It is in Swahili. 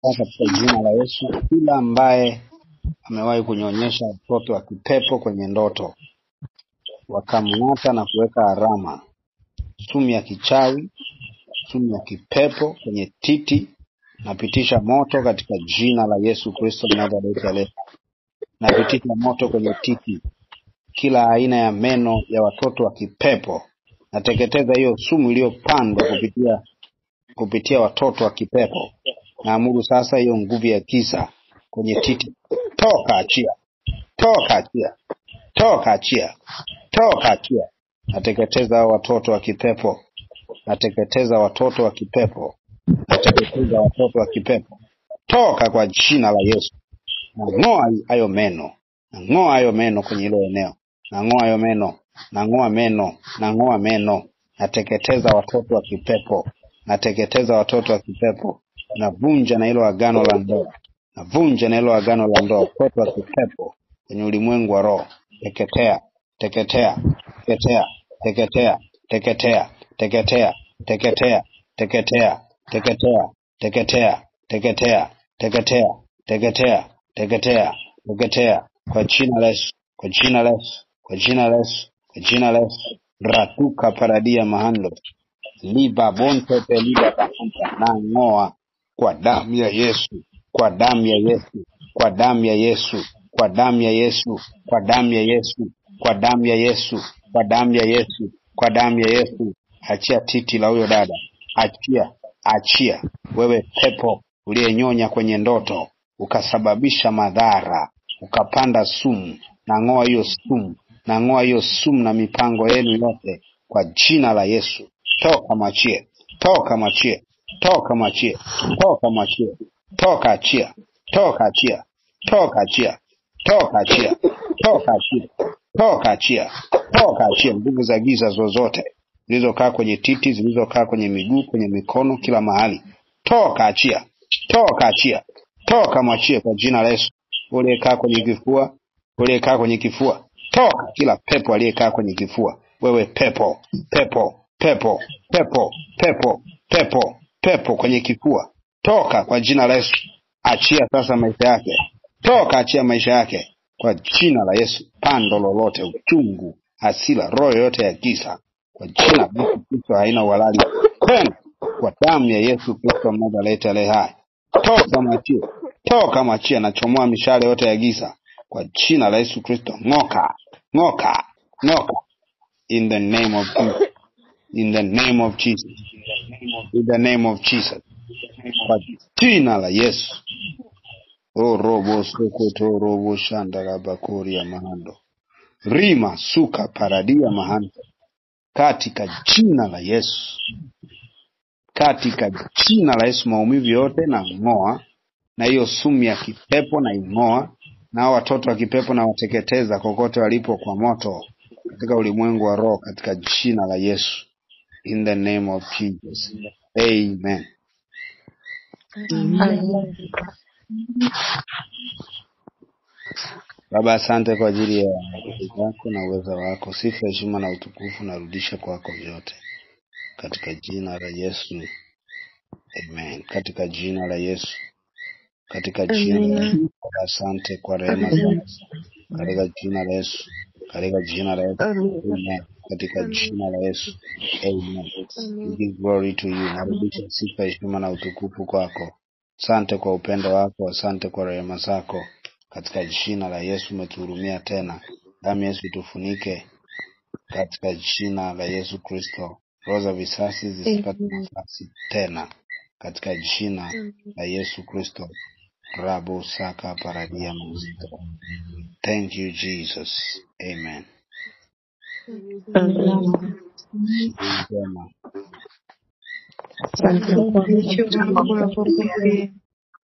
Katika jina la Yesu, kila ambaye amewahi kunyonyesha mtoto wa kipepo kwenye ndoto, wakamng'ata na kuweka alama, sumu ya kichawi, sumu ya kipepo kwenye titi, napitisha moto katika jina la Yesu Kristo Mnazareti. Napitisha moto kwenye titi, kila aina ya meno ya watoto wa kipepo, nateketeza hiyo sumu iliyopandwa kupitia watoto wa kipepo. Naamuru sasa hiyo nguvu ya kisa kwenye titi, toka, achia, toka, achia, toka, achia, toka, achia. Nateketeza watoto wa kipepo, nateketeza watoto wa kipepo, nateketeza watoto wa kipepo, toka kwa jina la Yesu. Nang'oa hayo meno, nang'oa hayo meno kwenye hilo eneo, nang'oa hayo meno, nang'oa meno, nang'oa meno. Nateketeza watoto wa kipepo, nateketeza watoto wa kipepo, navunja na hilo agano la ndoa, navunja na hilo agano la ndoa. Watoto wa kipepo kwenye ulimwengu wa roho, teketea, teketea, teketea, teketea, teketea, teketea, teketea, teketea, teketea, teketea, teketea, teketea, teketea, teketea, teketea kwa jina la Yesu, kwa jina la Yesu, kwa jina la Yesu, kwa jina la Yesu. Ratuka paradia mahando, liba bonte peliba kafuta, na ngoa kwa damu ya Yesu, kwa damu ya Yesu, kwa damu ya Yesu, kwa damu ya Yesu, kwa damu ya Yesu, kwa damu ya Yesu, kwa damu ya Yesu, kwa damu ya Yesu. Achia titi la huyo dada, achia, achia. Wewe pepo uliyenyonya kwenye ndoto ukasababisha madhara, ukapanda sumu, na ngoa hiyo sumu, na ngoa hiyo sumu na mipango yenu yote kwa jina la Yesu. Toka machie, toka machie, toka machie, toka machie, toka achia, toka achia, toka achia, toka achia, toka achia, toka achia, toka achia. Nguvu za giza zozote zilizokaa kwenye titi, zilizokaa kwenye miguu, kwenye mikono, kila mahali, toka achia, toka achia, toka machie kwa jina la Yesu. Uliyekaa kwenye kifua, uliyekaa kwenye kifua, toka. Kila pepo aliyekaa kwenye kifua, wewe pepo, pepo, pepo, pepo, pepo, pepo, pepo kwenye kifua, toka kwa jina la Yesu. Achia sasa maisha yake, toka, achia maisha yake kwa jina la Yesu. Pando lolote, uchungu, hasira, roho yote ya giza, kwa jina la Yesu Kristo haina uhalali tena, kwa damu ya Yesu Kristo Mnazareti aliye hai. Toka machia, toka machia. Nachomoa mishale yote ya giza kwa jina la Yesu Kristo. Ng'oka, ng'oka, ng'oka in the name of Jesus, in the name of Jesus, in the name of Jesus, kwa jina la Yesu. O robo soko to robo shanda la bakuri ya mahando, rima suka paradia mahando, katika jina la Yesu, katika jina la Yesu. Maumivu yote na ng'oa, na hiyo sumu ya kipepo na ing'oa, na watoto wa kipepo na wateketeza kokote walipo kwa moto katika ulimwengu wa roho, katika jina la Yesu, in the name of Jesus. Amen. Baba, asante kwa ajili ya nguvu zako na uwezo wako. Sifa, heshima na utukufu narudisha kwako vyote katika jina la Yesu. Amen. Katika jina la Yesu, katika jina la Yesu. Asante kwa rehema zako katika jina la Yesu, katika jina la Yesu. Amen. Katika jina la Yesu. Amen. We give glory to you. Narudisha sifa, heshima na utukufu kwako. Asante kwa upendo wako, asante kwa rehema zako. Katika jina la Yesu umetuhurumia tena. Damu Yesu tufunike katika jina la Yesu Kristo. Roho za visasi zisipate nafasi tena katika jina la Yesu Kristo. Rabo saka paradia muzito. Thank you Jesus. Amen. Asante kwa